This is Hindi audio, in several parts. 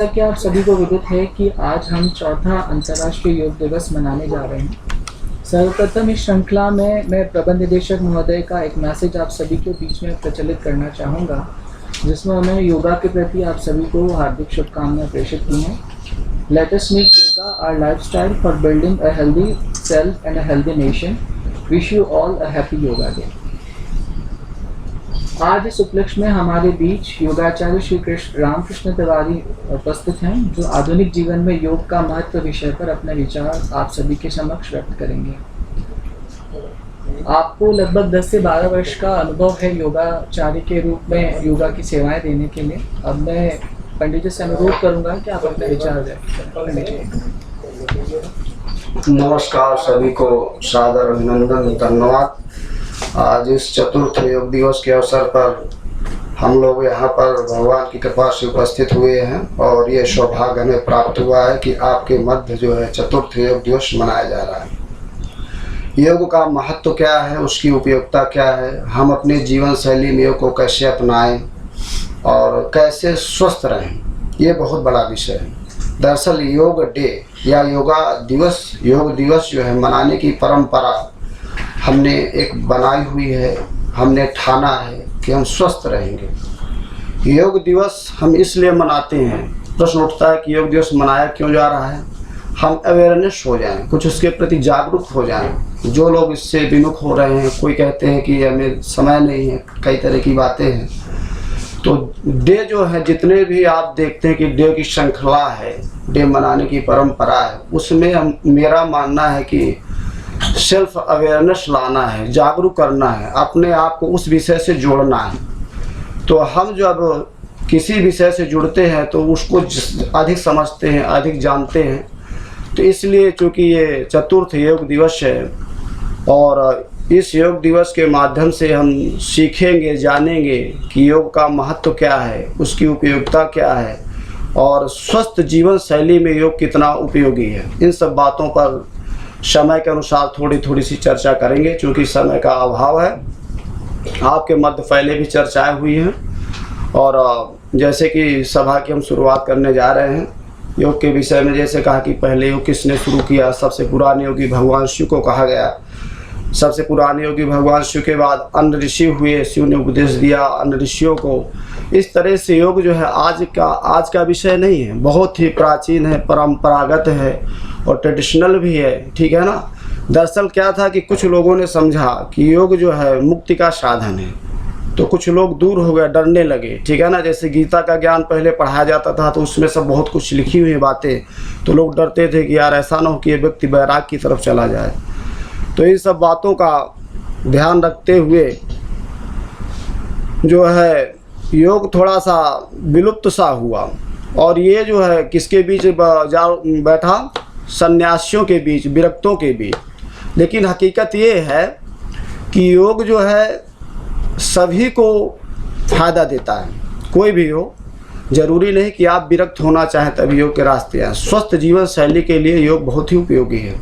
जैसा कि आप सभी को विदित है कि आज हम चौथा अंतर्राष्ट्रीय योग दिवस मनाने जा रहे हैं। सर्वप्रथम इस श्रृंखला में मैं प्रबंध निदेशक महोदय का एक मैसेज आप सभी के बीच में प्रचलित करना चाहूँगा, जिसमें उन्होंने योगा के प्रति आप सभी को हार्दिक शुभकामनाएं प्रेषित की हैं। Let us make yoga our lifestyle for building a healthy self and a healthy nation. Wish you all a happy yoga day. आज इस उपलक्ष्य में हमारे बीच योगाचार्य श्री कृष्ण रामकृष्ण तिवारी उपस्थित हैं, जो आधुनिक जीवन में योग का महत्व विषय पर अपने विचार आप सभी के समक्ष व्यक्त करेंगे। आपको लगभग 10 से 12 वर्ष का अनुभव है योगाचार्य के रूप में योगा की सेवाएं देने के लिए। अब मैं पंडित जी से अनुरोध करूंगा कि आप अपने विचार व्यक्त करें। नमस्कार, सभी को सादर अभिनंदन, धन्यवाद। आज इस चतुर्थ योग दिवस के अवसर पर हम लोग यहाँ पर भगवान की कृपा से उपस्थित हुए हैं और ये सौभाग्य हमें प्राप्त हुआ है कि आपके मध्य जो है चतुर्थ योग दिवस मनाया जा रहा है। योग का महत्व क्या है, उसकी उपयोगिता क्या है, हम अपने जीवन शैली में योग को कैसे अपनाएं और कैसे स्वस्थ रहें, ये बहुत बड़ा विषय है। दरअसल योग डे या योग दिवस जो है मनाने की परंपरा हमने एक बनाई हुई है। हमने ठाना है कि हम स्वस्थ रहेंगे। योग दिवस हम इसलिए मनाते हैं, प्रश्न उठता है कि योग दिवस मनाया क्यों जा रहा है। हम अवेयरनेस हो जाएं, कुछ उसके प्रति जागरूक हो जाएं। जो लोग इससे विमुख हो रहे हैं, कोई कहते हैं कि हमें समय नहीं है, कई तरह की बातें हैं। तो डे जो है, जितने भी आप देखते हैं कि डे की श्रृंखला है, डे मनाने की परंपरा है, उसमें मेरा मानना है कि सेल्फ अवेयरनेस लाना है, जागरूक करना है, अपने आप को उस विषय से जोड़ना है। तो हम जब किसी विषय से जुड़ते हैं तो उसको अधिक समझते हैं, अधिक जानते हैं। तो इसलिए चूँकि ये चतुर्थ योग दिवस है और इस योग दिवस के माध्यम से हम सीखेंगे, जानेंगे कि योग का महत्व क्या है, उसकी उपयोगिता क्या है और स्वस्थ जीवन शैली में योग कितना उपयोगी है। इन सब बातों पर समय के अनुसार थोड़ी सी चर्चा करेंगे, क्योंकि समय का अभाव है। आपके मध्य पहले भी चर्चाएं हुई हैं और जैसे कि सभा की हम शुरुआत करने जा रहे हैं योग के विषय में। जैसे कहा कि पहले योग किसने शुरू किया, सबसे पुराने योगी भगवान शिव को कहा गया। सबसे पुराने योगी भगवान शिव के बाद अन्य ऋषि हुए, शिव ने उपदेश दिया अन्य ऋषियों को। इस तरह से योग जो है आज का विषय नहीं है, बहुत ही प्राचीन है, परंपरागत है और ट्रेडिशनल भी है, ठीक है ना। दरअसल क्या था कि कुछ लोगों ने समझा कि योग जो है मुक्ति का साधन है, तो कुछ लोग दूर हो गए, डरने लगे, ठीक है ना। जैसे गीता का ज्ञान पहले पढ़ाया जाता था तो उसमें सब बहुत कुछ लिखी हुई बातें, तो लोग डरते थे कि यार ऐसा ना हो कि ये व्यक्ति वैराग की तरफ चला जाए। तो इन सब बातों का ध्यान रखते हुए जो है योग थोड़ा सा विलुप्त सा हुआ और ये जो है किसके बीच जा बैठा, सन्यासियों के बीच, विरक्तों के बीच। लेकिन हकीकत ये है कि योग जो है सभी को फ़ायदा देता है, कोई भी हो। ज़रूरी नहीं कि आप विरक्त होना चाहें तभी योग के रास्ते आए। स्वस्थ जीवन शैली के लिए योग बहुत ही उपयोगी है।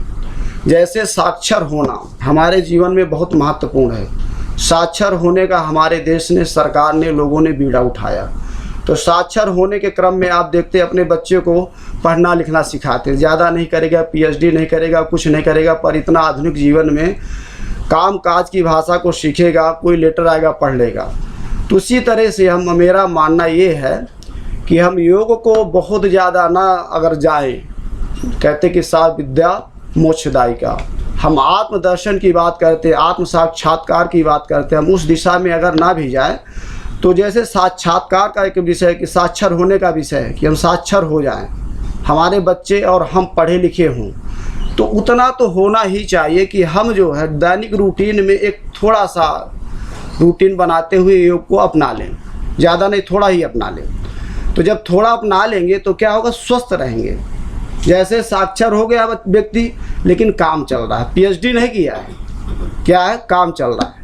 जैसे साक्षर होना हमारे जीवन में बहुत महत्वपूर्ण है। साक्षर होने का हमारे देश ने, सरकार ने, लोगों ने बीड़ा उठाया। तो साक्षर होने के क्रम में आप देखते हैं अपने बच्चे को पढ़ना लिखना सिखाते। ज़्यादा नहीं करेगा, पीएचडी नहीं करेगा, कुछ नहीं करेगा, पर इतना आधुनिक जीवन में काम काज की भाषा को सीखेगा, कोई लेटर आएगा पढ़ लेगा। तो उसी तरह से मेरा मानना ये है कि हम योग को बहुत ज़्यादा ना अगर जाएं, कहते कि सा विद्या मोक्षदायिका, हम आत्मदर्शन की बात करते हैं, आत्म साक्षात्कार की बात करते हैं, हम उस दिशा में अगर ना भी जाएं तो जैसे साक्षात्कार का एक विषय कि साक्षर होने का विषय है कि हम साक्षर हो जाएं, हमारे बच्चे और हम पढ़े लिखे हों, तो उतना तो होना ही चाहिए कि हम जो है दैनिक रूटीन में एक थोड़ा सा रूटीन बनाते हुए योग को अपना लें। ज़्यादा नहीं, थोड़ा ही अपना लें। तो जब थोड़ा अपना लेंगे तो क्या होगा, स्वस्थ रहेंगे। जैसे साक्षर हो गया व्यक्ति लेकिन काम चल रहा है, पीएचडी नहीं किया है, क्या है, काम चल रहा है।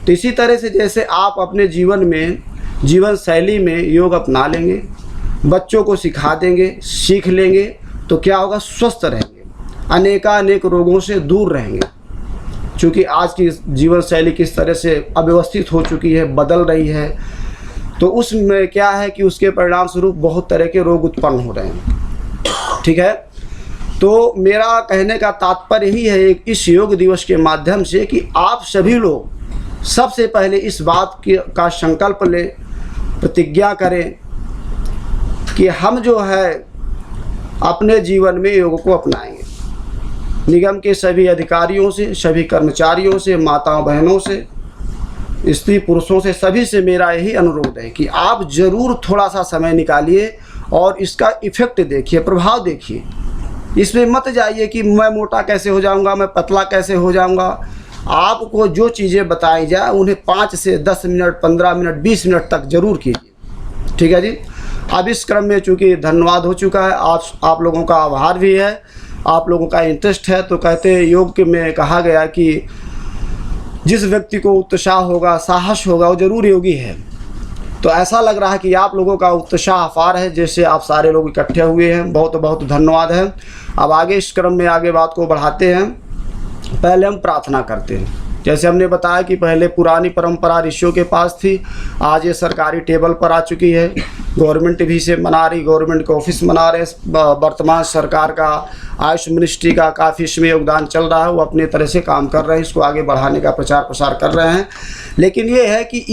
तो इसी तरह से जैसे आप अपने जीवन में, जीवन शैली में योग अपना लेंगे, बच्चों को सिखा देंगे, सीख लेंगे, तो क्या होगा, स्वस्थ रहेंगे, अनेकानेक रोगों से दूर रहेंगे। क्योंकि आज की जीवन शैली किस तरह से अव्यवस्थित हो चुकी है, बदल रही है, तो उसमें क्या है कि उसके परिणाम स्वरूप बहुत तरह के रोग उत्पन्न हो रहे हैं। ठीक है, तो मेरा कहने का तात्पर्य यही है इस योग दिवस के माध्यम से कि आप सभी लोग सबसे पहले इस बात का संकल्प लें, प्रतिज्ञा करें कि हम जो है अपने जीवन में योग को अपनाएंगे। निगम के सभी अधिकारियों से, सभी कर्मचारियों से, माताओं बहनों से, स्त्री पुरुषों से, सभी से मेरा यही अनुरोध है कि आप ज़रूर थोड़ा सा समय निकालिए और इसका इफ़ेक्ट देखिए, प्रभाव देखिए। इसमें मत जाइए कि मैं मोटा कैसे हो जाऊंगा, मैं पतला कैसे हो जाऊंगा। आपको जो चीज़ें बताई जाए उन्हें 5 से 10 मिनट, 15 मिनट, 20 मिनट तक ज़रूर कीजिए। ठीक है जी। अब इस क्रम में चूँकि धन्यवाद हो चुका है, आप लोगों का आभार भी है, आप लोगों का इंटरेस्ट है। तो कहते हैं योग के में कहा गया कि जिस व्यक्ति को उत्साह होगा, साहस होगा, वो जरूर योगी है। तो ऐसा लग रहा है कि आप लोगों का उत्साह अपार है, जैसे आप सारे लोग इकट्ठे हुए हैं। बहुत बहुत धन्यवाद है। अब आगे इस क्रम में आगे बात को बढ़ाते हैं। पहले हम प्रार्थना करते हैं। जैसे हमने बताया कि पहले पुरानी परंपरा ऋषियों के पास थी, आज ये सरकारी टेबल पर आ चुकी है। गवर्नमेंट भी इसे मना रही, गवर्नमेंट के ऑफिस मना रहे। वर्तमान सरकार का, आयुष मिनिस्ट्री का काफ़ी इसमें योगदान चल रहा है, वो अपने तरह से काम कर रहे हैं, इसको आगे बढ़ाने का प्रचार प्रसार कर रहे हैं। लेकिन ये है कि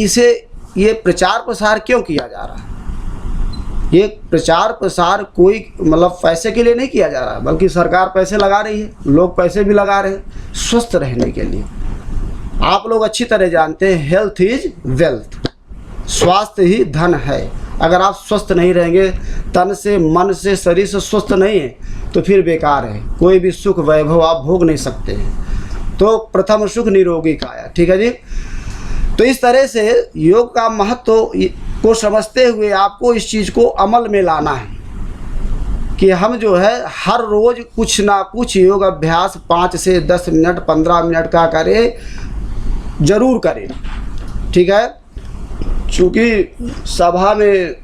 ये प्रचार प्रसार क्यों किया जा रहा है? ये प्रचार प्रसार कोई मतलब पैसे के लिए नहीं किया जा रहा है, बल्कि सरकार पैसे लगा रही है, लोग पैसे भी लगा रहे हैं स्वस्थ रहने के लिए। आप लोग अच्छी तरह जानते हैं हेल्थ इज वेल्थ, स्वास्थ्य ही धन है। अगर आप स्वस्थ नहीं रहेंगे, तन से, मन से, शरीर से स्वस्थ नहीं है, तो फिर बेकार है। कोई भी सुख वैभव आप भोग नहीं सकते हैं। तो प्रथम सुख निरोगी काया। ठीक है जी। तो इस तरह से योग का महत्व को समझते हुए आपको इस चीज़ को अमल में लाना है कि हम जो है हर रोज़ कुछ ना कुछ योग अभ्यास 5 से 10 मिनट, 15 मिनट का करें, ज़रूर करें। ठीक है। चूँकि सभा में,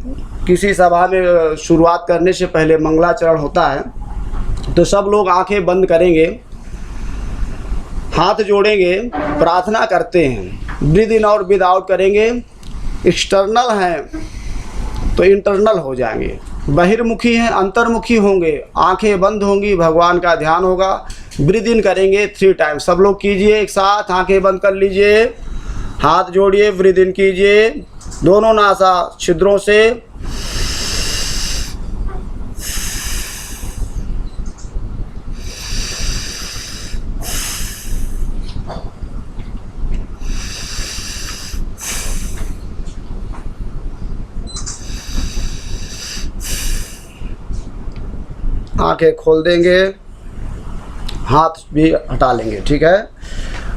किसी सभा में शुरुआत करने से पहले मंगलाचरण होता है, तो सब लोग आंखें बंद करेंगे, हाथ जोड़ेंगे, प्रार्थना करते हैं, ब्रीद इन और ब्रीद आउट करेंगे। एक्सटर्नल हैं तो इंटरनल हो जाएंगे, बहिर्मुखी हैं अंतर्मुखी होंगे, आंखें बंद होंगी, भगवान का ध्यान होगा। ब्रीद इन करेंगे 3 टाइम। सब लोग कीजिए एक साथ, आंखें बंद कर लीजिए, हाथ जोड़िए, ब्रीद इन कीजिए दोनों नासा छिद्रों से। आंखें खोल देंगे, हाथ भी हटा लेंगे। ठीक है।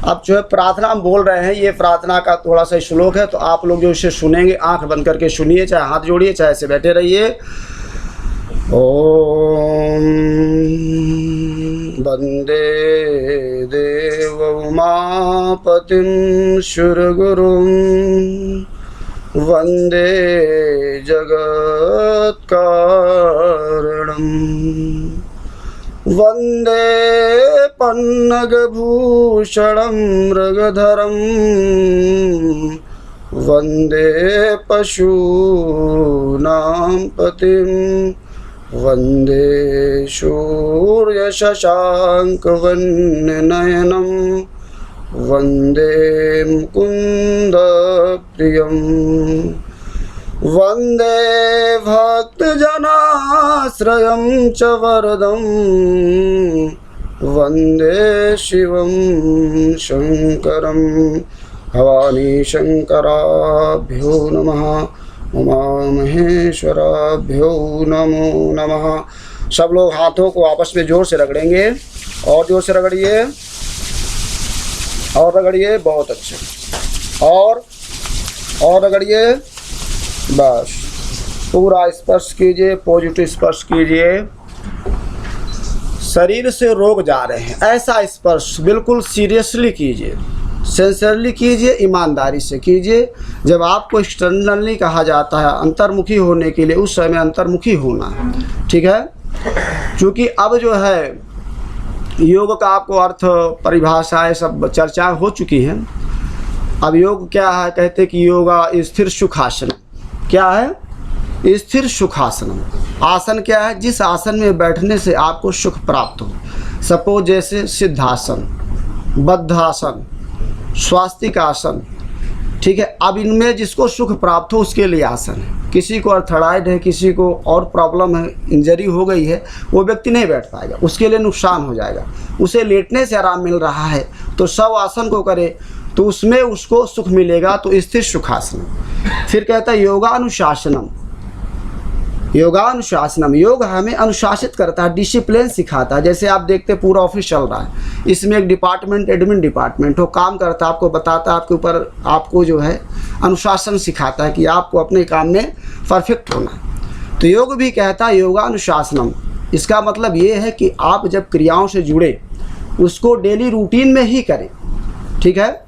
अब जो है प्रार्थना हम बोल रहे हैं, ये प्रार्थना का थोड़ा सा श्लोक है, तो आप लोग जो इसे सुनेंगे आंख बंद करके सुनिए, चाहे हाथ जोड़िए, चाहे ऐसे बैठे रहिए। ओम वंदे देव उमापतिं सुरगुरुं वंदे जगत्कारणं वंदे पन्नगभूषणं मृगधरं वंदे पशूनां पतिं वंदे सूर्यशशाङ्कवन्यनयनं वंदे मुकुन्दप्रियं वंदे भक्तजनाश्रयं च वरदं वंदे शिवं शंकरं। भवानी शंकराभ्यो नमः, उमामहेश्वराभ्यो नमो नमः। सब लोग हाथों को आपस में जोर से रगड़ेंगे, और जोर से रगड़िए, और रगड़िए, बहुत अच्छे, और रगड़िए, बस पूरा स्पर्श कीजिए, पॉजिटिव स्पर्श कीजिए। शरीर से रोग जा रहे हैं ऐसा स्पर्श बिल्कुल सीरियसली कीजिए, सिंसियरली कीजिए, ईमानदारी से कीजिए। जब आपको एक्सटर्नली कहा जाता है अंतर्मुखी होने के लिए, उस समय अंतर्मुखी होना है। ठीक है। क्योंकि अब जो है योग का आपको अर्थ, परिभाषाएं सब चर्चा हो चुकी हैं। अब योग क्या है? कहते कि योगा स्थिर सुखासन, क्या है? स्थिर सुखासनम। आसन क्या है? जिस आसन में बैठने से आपको सुख प्राप्त हो। सपोज जैसे सिद्धासन, बद्धासन, स्वास्तिक आसन, ठीक है। अब इनमें जिसको सुख प्राप्त हो उसके लिए आसन है। किसी को अर्थराइड है, किसी को और प्रॉब्लम है, इंजरी हो गई है, वो व्यक्ति नहीं बैठ पाएगा, उसके लिए नुकसान हो जाएगा। उसे लेटने से आराम मिल रहा है तो शव आसन को करे तो उसमें उसको सुख मिलेगा, तो स्थिर सुखासन। फिर कहता है योगानुशासनम। योगानुशासनम, योग हमें अनुशासित करता है, डिसिप्लिन सिखाता है। जैसे आप देखते हैं पूरा ऑफिस चल रहा है, इसमें एक डिपार्टमेंट, एडमिन डिपार्टमेंट हो, काम करता है, आपको बताता है, आपके ऊपर आपको जो है अनुशासन सिखाता है कि आपको अपने काम में परफेक्ट होना है। तो योग भी कहता है योगानुशासनम। इसका मतलब ये है कि आप जब क्रियाओं से जुड़े उसको डेली रूटीन में ही करें, ठीक है।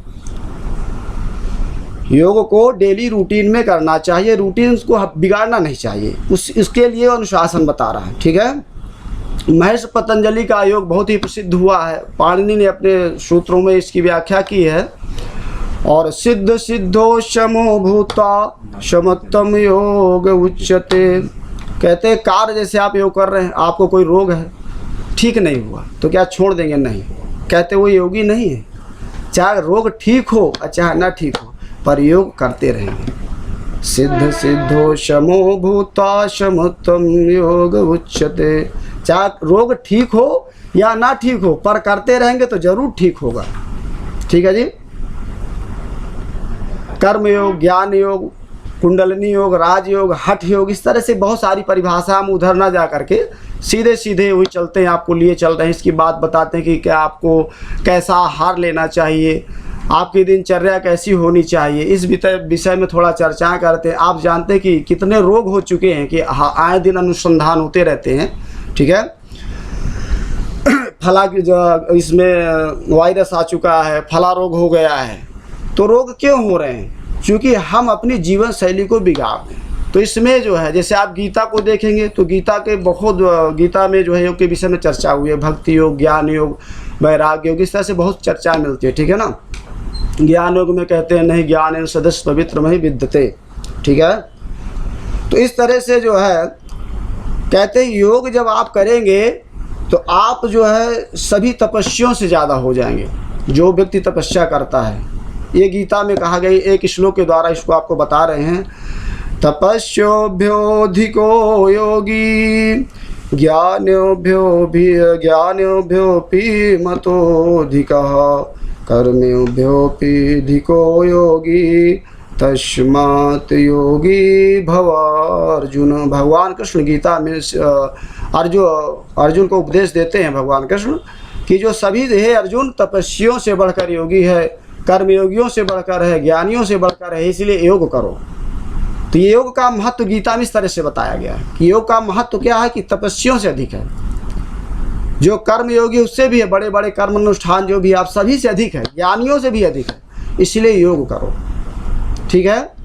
योग को डेली रूटीन में करना चाहिए, रूटीन को बिगाड़ना नहीं चाहिए, उसके लिए अनुशासन बता रहा है, ठीक है। महर्ष पतंजलि का योग बहुत ही प्रसिद्ध हुआ है। पाणिनि ने अपने सूत्रों में इसकी व्याख्या की है। और सिद्ध सिद्धो शमो भूता शमत्तम योग उच्यते। कहते हैं कार्य जैसे आप योग कर रहे हैं, आपको कोई रोग है, ठीक नहीं हुआ तो क्या छोड़ देंगे? नहीं। कहते वो योगी नहीं है। चाहे रोग ठीक हो और चाहे ना ठीक हो, पर योग करते रहेंगे। सिद्ध सिद्धो शमो भूता शमत्तम योग उच्यते। चाहे रोग ठीक हो या ना ठीक हो, पर करते रहेंगे तो जरूर ठीक होगा, ठीक है जी। कर्म योग, ज्ञान योग, कुंडलिनी योग, राजयोग, हठ योग, इस तरह से बहुत सारी परिभाषा हम उधर ना जा करके सीधे सीधे वही चलते हैं, आपको लिए चल रहे हैं। इसकी बात बताते हैं कि क्या आपको कैसा आहार लेना चाहिए, आपकी दिनचर्या कैसी होनी चाहिए, इस विषय में थोड़ा चर्चा करते हैं। आप जानते हैं कि कितने रोग हो चुके हैं कि आए दिन अनुसंधान होते रहते हैं, ठीक है। फला इसमें वायरस आ चुका है, फला रोग हो गया है। तो रोग क्यों हो रहे हैं? क्योंकि हम अपनी जीवन शैली को बिगाड़ रहे हैं। तो इसमें जो है, जैसे आप गीता को देखेंगे तो गीता के बहुत, गीता में जो है योग के विषय में चर्चा हुई है। भक्ति योग, ज्ञान योग, वैराग्य योग, इस तरह से बहुत चर्चा मिलती है, ठीक है ना। ज्ञान योग में कहते हैं नहीं ज्ञान सदस्य पवित्र में ही विद्यते, ठीक है। तो इस तरह से जो है कहते हैं योग जब आप करेंगे तो आप जो है सभी तपस्वियों से ज़्यादा हो जाएंगे। जो व्यक्ति तपस्या करता है, ये गीता में कहा गया, एक श्लोक के द्वारा इसको आपको बता रहे हैं। तपस्योभ्योधिको योगी ज्ञानोभ्योऽपि मतोऽधिकः कर्मेभ्योऽपिधिको योगी तस्मात् योगी भव अर्जुन। भगवान कृष्ण गीता में अर्जुन को उपदेश देते हैं भगवान कृष्ण कि जो सभी है अर्जुन तपस्वियों से बढ़कर योगी है, कर्मयोगियों से बढ़कर है, ज्ञानियों से बढ़कर है, इसलिए योग करो। तो ये योग का महत्व गीता में इस तरह से बताया गया है कि योग का महत्व क्या है कि तपस्वियों से अधिक है। जो कर्मयोगी उससे भी है, बड़े बड़े कर्म अनुष्ठान जो भी आप सभी से अधिक है, ज्ञानियों से भी अधिक है, इसलिए योग करो, ठीक है।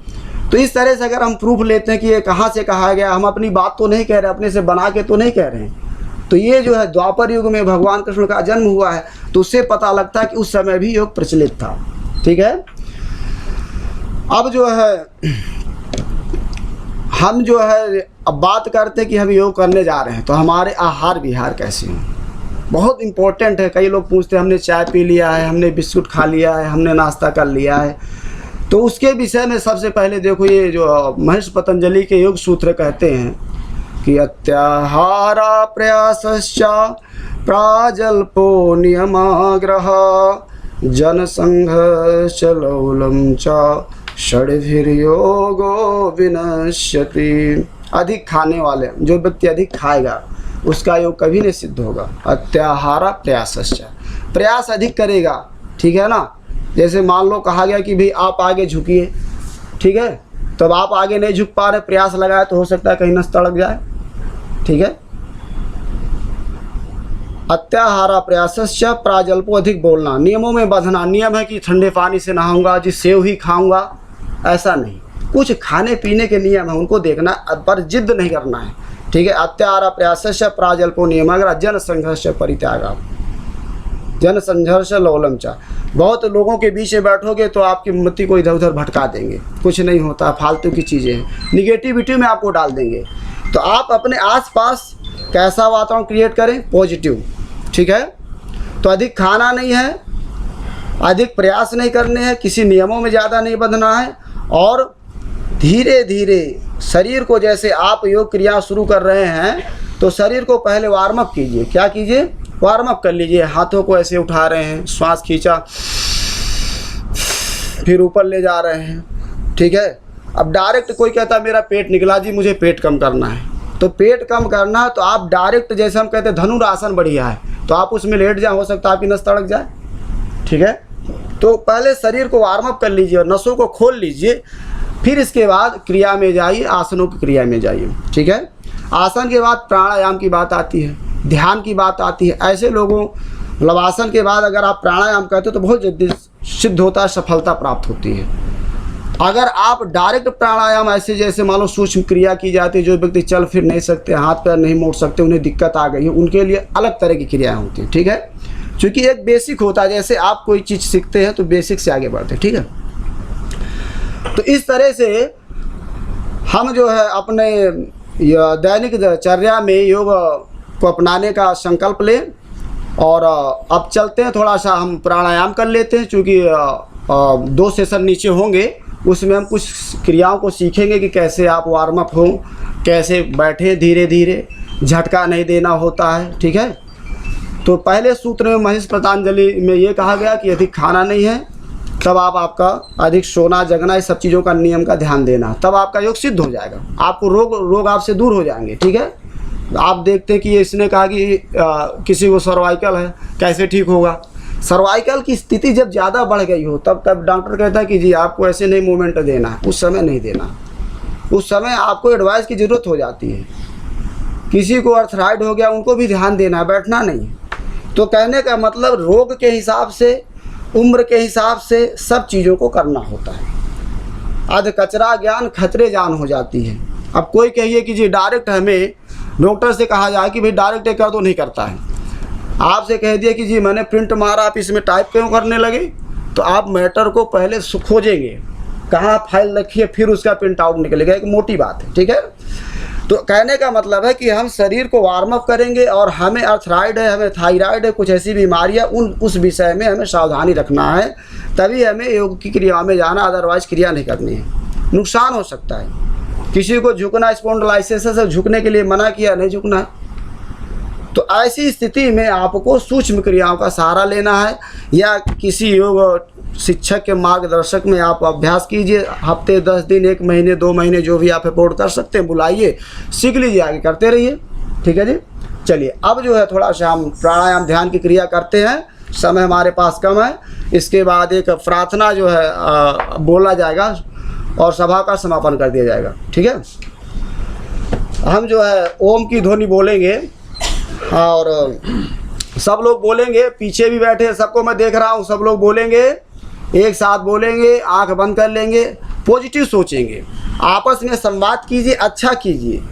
तो इस तरह से अगर हम प्रूफ लेते हैं कि ये कहाँ से कहा गया, हम अपनी बात तो नहीं कह रहे, अपने से बना के तो नहीं कह रहे हैं। तो ये जो है द्वापर युग में भगवान कृष्ण का जन्म हुआ है, तो उससे पता लगता है कि उस समय भी योग प्रचलित था, ठीक है। अब जो है हम जो है अब बात करते हैं कि हम योग करने जा रहे हैं तो हमारे आहार विहार कैसे हों, बहुत इम्पोर्टेंट है। कई लोग पूछते हैं हमने चाय पी लिया है, हमने बिस्कुट खा लिया है, हमने नाश्ता कर लिया है, तो उसके विषय में सबसे पहले देखो ये जो महर्षि पतंजलि के योग सूत्र कहते हैं कि अत्याहारा प्रयासश्च प्राजल्पो नियमाग्रह जनसंघ लौलम च षड्भिर्योगो विनश्यति। अधिक खाने वाले, जो व्यक्ति अधिक खाएगा उसका योग कभी नहीं सिद्ध होगा। अत्याहारा प्रयासश्च, प्रयास अधिक करेगा, ठीक है ना। जैसे मान लो कहा गया कि भाई आप आगे झुकिए, ठीक है, तब आप आगे नहीं झुक पा रहे, प्रयास लगाए तो हो सकता है कहीं नस तड़क जाए, ठीक है। अत्याहारा प्रयासश्च प्राजल्पो, अधिक बोलना, नियमों में बंधना। नियम है कि ठंडे पानी से नहाऊंगा जी, सेव ही खाऊंगा, ऐसा नहीं। कुछ खाने पीने के नियम है, उनको देखना, पर जिद नहीं करना है, ठीक है। अत्याहारा प्रयासश्च प्राजल्पो नियमाग्रह जन संघर्ष परित्याग। जन संघर्ष लोलम चा। बहुत लोगों के बीच में बैठोगे तो आपकी मति को इधर उधर भटका देंगे, कुछ नहीं होता, फालतू की चीज़ें हैं, निगेटिविटी में आपको डाल देंगे। तो आप अपने आसपास कैसा वातावरण क्रिएट करें, पॉजिटिव, ठीक है। तो अधिक खाना नहीं है, अधिक प्रयास नहीं करने हैं, किसी नियमों में ज़्यादा नहीं बंधना है, और धीरे धीरे शरीर को, जैसे आप योग क्रिया शुरू कर रहे हैं तो शरीर को पहले वार्म अप कीजिए। क्या कीजिए, वार्म अप कर लीजिए। हाथों को ऐसे उठा रहे हैं, श्वास खींचा, फिर ऊपर ले जा रहे हैं, ठीक है। अब डायरेक्ट कोई कहता है मेरा पेट निकला जी, मुझे पेट कम करना है, तो पेट कम करना तो आप डायरेक्ट, जैसे हम कहते हैं धनुरासन बढ़िया है, तो आप उसमें लेट जाए, हो सकता है आपकी नस तड़क जाए, ठीक है। तो पहले शरीर को वार्म अप कर लीजिए और नसों को खोल लीजिए, फिर इसके बाद क्रिया में जाइए, आसनों की क्रिया में जाइए, ठीक है। आसन के बाद प्राणायाम की बात आती है, ध्यान की बात आती है। ऐसे लोगों, मतलब आसन के बाद अगर आप प्राणायाम करते हो तो बहुत जल्दी सिद्ध होता है, सफलता प्राप्त होती है। अगर आप डायरेक्ट प्राणायाम ऐसे, जैसे मान लो सूक्ष्म क्रिया की जाती है, जो व्यक्ति चल फिर नहीं सकते, हाथ पैर नहीं मोड़ सकते, उन्हें दिक्कत आ गई है, उनके लिए अलग तरह की क्रियाएँ होती हैं, ठीक है। क्योंकि एक बेसिक होता है, जैसे आप कोई चीज़ सीखते हैं तो बेसिक से आगे बढ़ते हैं, ठीक है। तो इस तरह से हम जो है अपने दैनिक चर्या में योग को अपनाने का संकल्प लें। और अब चलते हैं, थोड़ा सा हम प्राणायाम कर लेते हैं, क्योंकि 2 सेशन नीचे होंगे, उसमें हम कुछ क्रियाओं को सीखेंगे कि कैसे आप वार्म अप हो, कैसे बैठे, धीरे धीरे, झटका नहीं देना होता है, ठीक है। तो पहले सूत्र में महेश पतंजलि में ये कहा गया कि अधिक खाना नहीं है, तब आपका अधिक सोना जगना, इस सब चीज़ों का नियम का ध्यान देना, तब आपका योग सिद्ध हो जाएगा, आपको रोग आपसे दूर हो जाएंगे, ठीक है। आप देखते हैं कि इसने कहा कि किसी को सर्वाइकल है, कैसे ठीक होगा। सर्वाइकल की स्थिति जब ज़्यादा बढ़ गई हो तब डॉक्टर कहता है कि जी आपको ऐसे नहीं मूवमेंट देना है, उस समय नहीं देना, उस समय आपको एडवाइस की ज़रूरत हो जाती है। किसी को अर्थराइड हो गया, उनको भी ध्यान देना है, बैठना नहीं। तो कहने का मतलब रोग के हिसाब से, उम्र के हिसाब से सब चीज़ों को करना होता है। अध कचरा ज्ञान खतरे जान हो जाती है। अब कोई कहिए कि जी डायरेक्ट हमें डॉक्टर से कहा जाए कि भाई डायरेक्ट कर दो, नहीं करता है। आपसे कह दिया कि जी मैंने प्रिंट मारा, आप इसमें टाइप क्यों करने लगे, तो आप मैटर को पहले खोजेंगे, कहाँ फाइल रखी है, फिर उसका प्रिंट आउट निकलेगा, एक मोटी बात है, ठीक है। तो कहने का मतलब है कि हम शरीर को वार्म अप करेंगे, और हमें अर्थराइड है, हमें थायराइड है, कुछ ऐसी बीमारियां, उस विषय में हमें सावधानी रखना है, तभी हमें योग की क्रिया में जाना, अदरवाइज क्रिया नहीं करनी है, नुकसान हो सकता है। किसी को झुकना, स्पॉन्डिलाइसिस से झुकने के लिए मना किया, नहीं झुकना है। तो ऐसी स्थिति में आपको सूक्ष्म क्रियाओं का सहारा लेना है, या किसी योग शिक्षक के मार्गदर्शक में आप अभ्यास कीजिए, हफ्ते 10 दिन, 1 महीने, 2 महीने, जो भी आप अफोर्ड कर सकते हैं, बुलाइए, सीख लीजिए, आगे करते रहिए, ठीक है जी। चलिए अब जो है थोड़ा सा हम प्राणायाम ध्यान की क्रिया करते हैं, समय हमारे पास कम है। इसके बाद एक प्रार्थना जो है बोला जाएगा और सभा का समापन कर दिया जाएगा, ठीक है। हम जो है ओम की ध्वनि बोलेंगे, और सब लोग बोलेंगे, पीछे भी बैठे सबको मैं देख रहा हूँ, सब लोग बोलेंगे, एक साथ बोलेंगे, आंख बंद कर लेंगे, पॉजिटिव सोचेंगे, आपस में संवाद कीजिए, अच्छा कीजिए,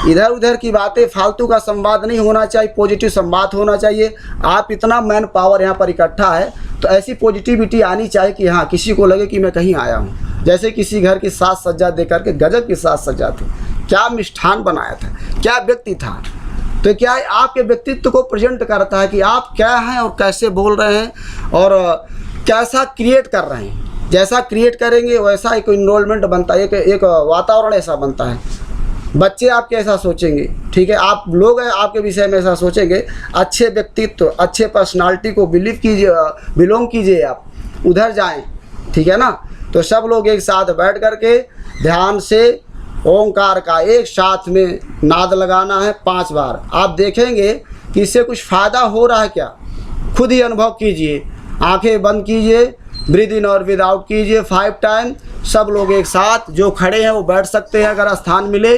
इधर उधर की बातें, फालतू का संवाद नहीं होना चाहिए, पॉजिटिव संवाद होना चाहिए। आप इतना मैन पावर यहाँ पर इकट्ठा है, तो ऐसी पॉजिटिविटी आनी चाहिए कि हाँ किसी को लगे कि मैं कहीं आया हूँ। जैसे किसी घर की साज सज्जा दे करके, गजब की साज सज्जा थी, क्या मिष्ठान बनाया था, क्या व्यक्ति था, तो क्या आपके व्यक्तित्व को प्रेजेंट करता है कि आप क्या हैं और कैसे बोल रहे हैं, और कैसा क्रिएट कर रहे हैं। जैसा क्रिएट करेंगे वैसा एक इन्वॉल्वमेंट बनता है, एक वातावरण ऐसा बनता है। बच्चे आपके ऐसा सोचेंगे, ठीक है, आप लोग हैं आपके विषय में ऐसा सोचेंगे। अच्छे व्यक्तित्व, अच्छे पर्सनालिटी को बिलोंग कीजिए, आप उधर जाएं, ठीक है ना। तो सब लोग एक साथ बैठ करके ध्यान से ओंकार का एक साथ में नाद लगाना है 5 बार। आप देखेंगे कि इससे कुछ फ़ायदा हो रहा है क्या, खुद ही अनुभव कीजिए। आंखें बंद कीजिए, ब्रीद इन और ब्रीद आउट कीजिए 5 टाइम। सब लोग एक साथ, जो खड़े हैं वो बैठ सकते हैं अगर स्थान मिले,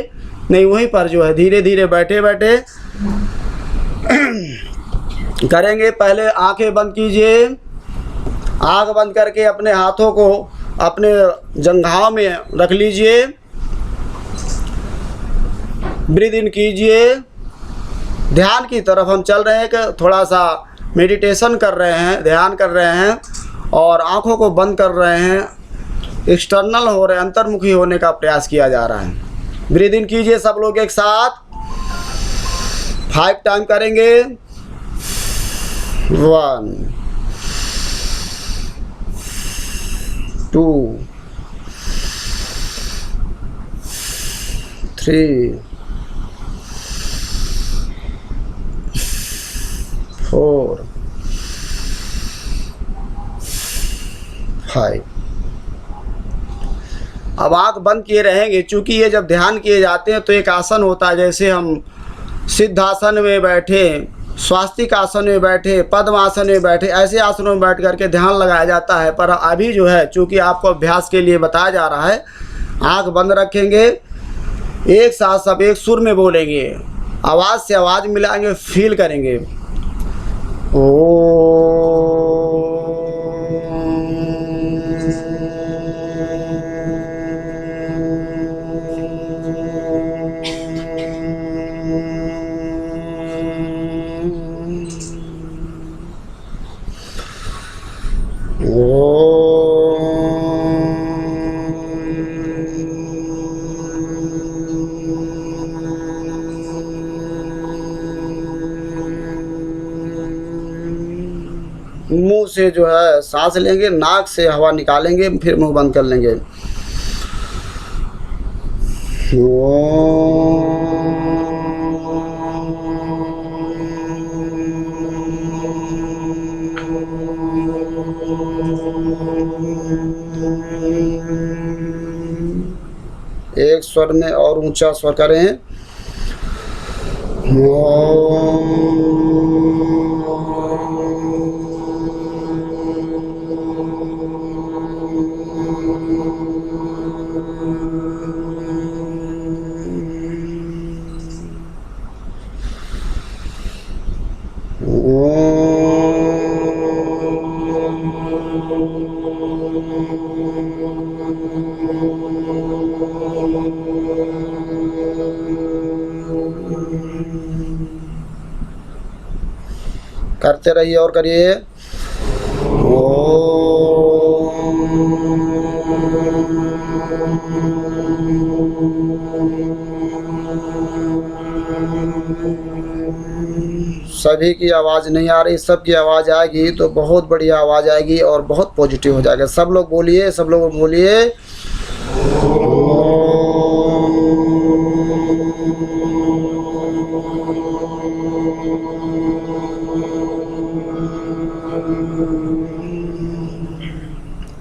नहीं वहीं पर जो है धीरे धीरे बैठे बैठे करेंगे। पहले आंखें बंद कीजिए, आँख बंद करके अपने हाथों को अपने जंघाओं में रख लीजिए, ब्रीद इन कीजिए। ध्यान की तरफ हम चल रहे हैं कि थोड़ा सा मेडिटेशन कर रहे हैं, ध्यान कर रहे हैं और आँखों को बंद कर रहे हैं, एक्सटर्नल हो रहे हैं, अंतर्मुखी होने का प्रयास किया जा रहा है। ब्रीद इन कीजिए सब लोग एक साथ, 5 टाइम करेंगे। 1 2 3 4 5। अब आँख बंद किए रहेंगे। चूँकि ये जब ध्यान किए जाते हैं तो एक आसन होता है, जैसे हम सिद्धासन में बैठे, स्वास्तिक आसन में बैठे, पद्मासन में बैठे, ऐसे आसनों में बैठ करके ध्यान लगाया जाता है। पर अभी जो है चूँकि आपको अभ्यास के लिए बताया जा रहा है, आँख बंद रखेंगे, एक साथ सब एक सुर में बोलेंगे, आवाज़ से आवाज़ मिलाएंगे, फील करेंगे। मुंह से जो है सांस लेंगे, नाक से हवा निकालेंगे, फिर मुंह बंद कर लेंगे। एक स्वर में और ऊंचा स्वर करें। करते रहिए और करिए। सभी की आवाज़ नहीं आ रही, सबकी आवाज़ आएगी तो बहुत बढ़िया आवाज़ आएगी और बहुत पॉजिटिव हो जाएगा। सब लोग बोलिए, सब लोग बोलिए।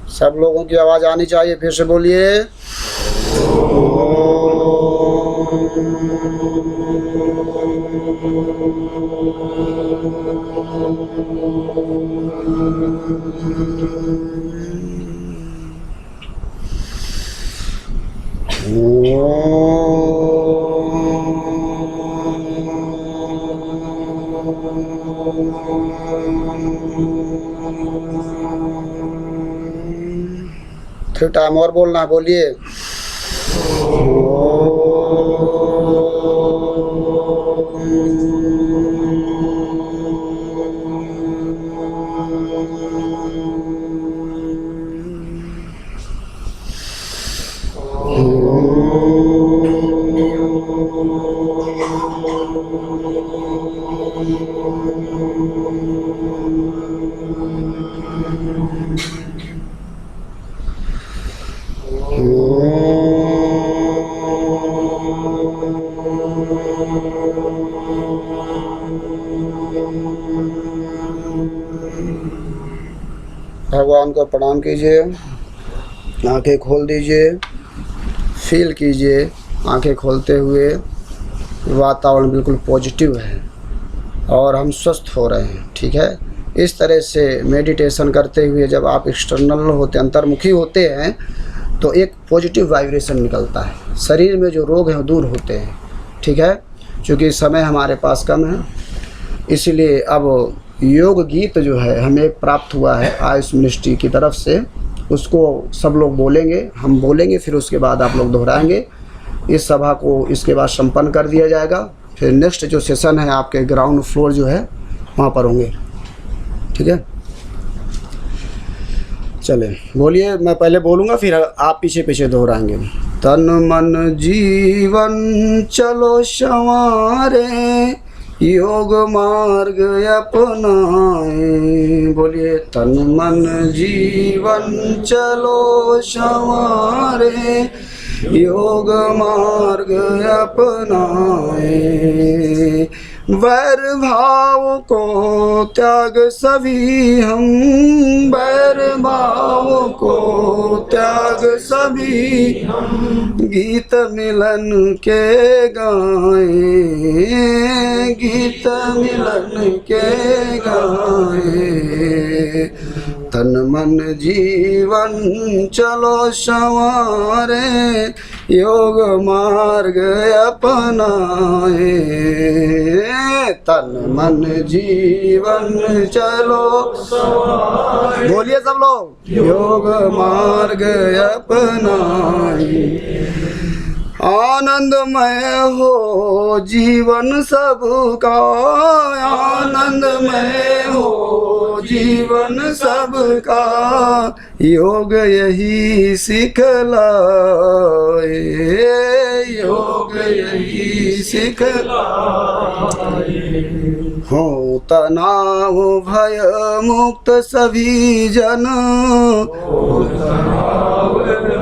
सब लोगों की आवाज़ आनी चाहिए, फिर से बोलिए। थ्री टाइम और बोलना है, बोलिए। भगवान को प्रणाम कीजिए, आंखें खोल दीजिए, फील कीजिए। आंखें खोलते हुए वातावरण बिल्कुल पॉजिटिव है और हम स्वस्थ हो रहे हैं। ठीक है, इस तरह से मेडिटेशन करते हुए जब आप एक्सटर्नल होते, अंतर्मुखी होते हैं तो एक पॉजिटिव वाइब्रेशन निकलता है, शरीर में जो रोग हैं वो दूर होते हैं। ठीक है, क्योंकि समय हमारे पास कम है, इसलिए अब योग गीत जो है हमें प्राप्त हुआ है आयुष मिनिस्ट्री की तरफ से, उसको सब लोग बोलेंगे, हम बोलेंगे, फिर उसके बाद आप लोग दोहराएंगे। इस सभा को इसके बाद संपन्न कर दिया जाएगा। फिर नेक्स्ट जो सेशन है आपके ग्राउंड फ्लोर जो है वहाँ पर होंगे। ठीक है, चले बोलिए, मैं पहले बोलूँगा फिर आप पीछे पीछे दोहराएंगे। तन मन जीवन चलो संवारे, योग मार्ग अपनाए। बोलिए, तन मन जीवन चलो संवारे, योग मार्ग अपनाए। वैर भाव को त्याग सभी हम, वैर भाव को त्याग सभी हम, गीत मिलन के गाए, गीत मिलन के गाए। तन मन जीवन चलो संवारे, योग मार्ग अपनाए। तन मन जीवन चलो संवारे, बोलिए सब लोग, योग मार्ग अपनाए। आनंदमय हो जीवन सबका, आनंदमय हो जीवन सबका, योग यही सिखलाए, योग यही सिखलाए। हो तनाव भय मुक्त सभी जन, हो तनाव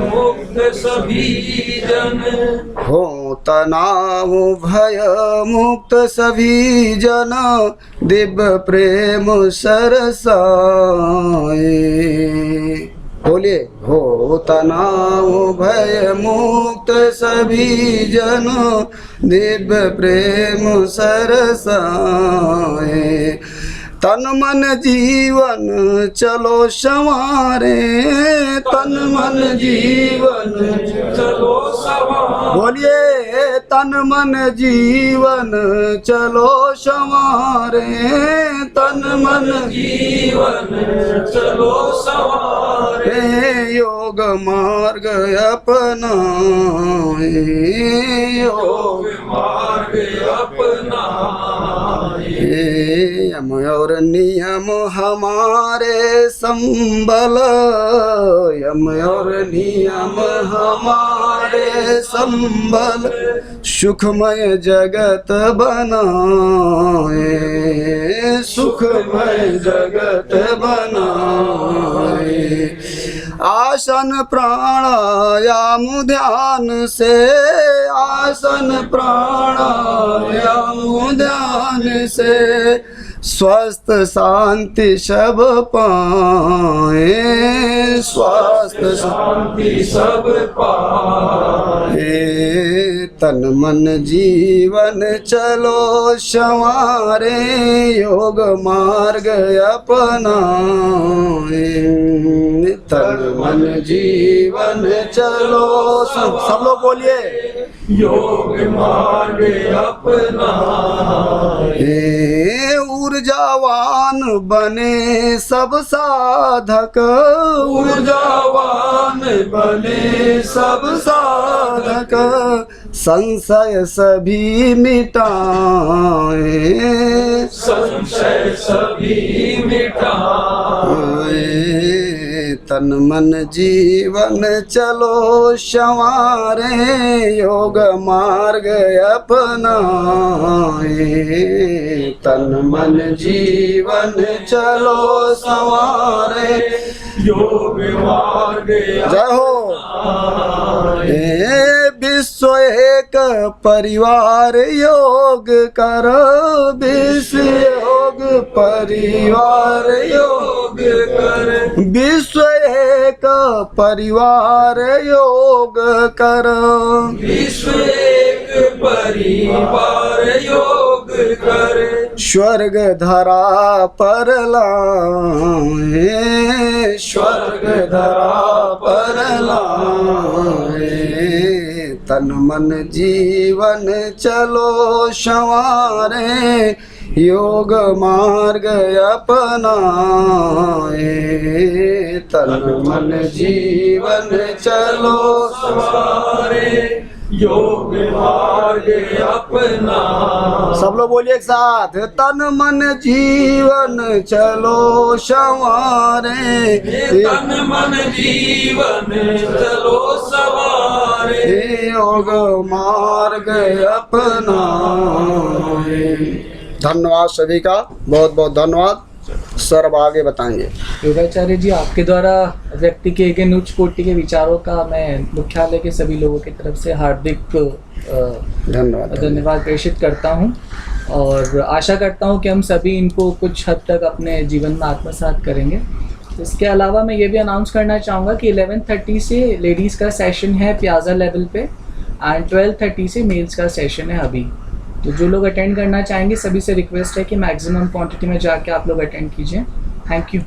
मुक्त सभी जन, हो तनाव भय मुक्त सभी जन, दिव्य प्रेम सरसाए। बोलिए, हो तनाव भय मुक्त सभी जन, दिव्य प्रेम सरसाए। तन मन जीवन चलो संवारे, तन मन जीवन चलो संवारे। बोलिए, तन मन जीवन चलो संवारे, तन मन जीवन चलो संवारे। योग मार्ग अपनाए, योग मार्ग अपनाए। यम और नियम हमारे संबल, यम और नियम हमारे संबल, सुखमय जगत बनाए, सुखमय जगत बनाए। आसन प्राणायाम ध्यान से, आसन प्राणायाम ध्यान से, स्वस्थ शांति सब पाए, स्वस्थ शांति सब पाए। तन मन जीवन चलो संवारे, योग मार्ग अपनाए। तन मन जीवन चलो, सब लोग बोलिए, योग मार्ग अपनाए। ऊर्जावान बने सब साधक, ऊर्जावान बने सब साधक, संशय सभी मिटाए, संशय सभी मिटाए। तन मन जीवन चलो संवारे, योग मार्ग अपनाए। तन मन जीवन चलो संवारे, योग मार्ग। जय हो। विश्व एक परिवार योग कर, विश्व योग परिवार योग कर, विश्व एक परिवार योग कर, विश्व एक परिवार योग कर, स्वर्ग धरा पर लाए, स्वर्ग धरा पर लाए। तन मन जीवन चलो संवारे, योग मार्ग अपनाए। तन मन जीवन चलो संवारे, योग मार्ग अपना। सब लोग बोलिए एक साथ, तन मन जीवन चलो संवारे, तन मन जीवन चलो सवारे, योग मार्ग अपना। धन्यवाद सभी का, बहुत बहुत धन्यवाद। सर अब आगे बताएंगे। योगाचार्य जी, आपके द्वारा व्यक्ति के एक उच्च कोटि के विचारों का मैं मुख्यालय के सभी लोगों की तरफ से हार्दिक धन्यवाद प्रेषित करता हूं, और आशा करता हूं कि हम सभी इनको कुछ हद तक अपने जीवन में आत्मसात करेंगे। इसके अलावा मैं ये भी अनाउंस करना चाहूँगा कि 11:30 से लेडीज़ का सेशन है प्याजा लेवल पे, एंड 12:30 से मेल्स का सेशन है अभी। तो जो लोग अटेंड करना चाहेंगे सभी से रिक्वेस्ट है कि मैक्सिमम क्वांटिटी में जाके आप लोग अटेंड कीजिए। Thank you.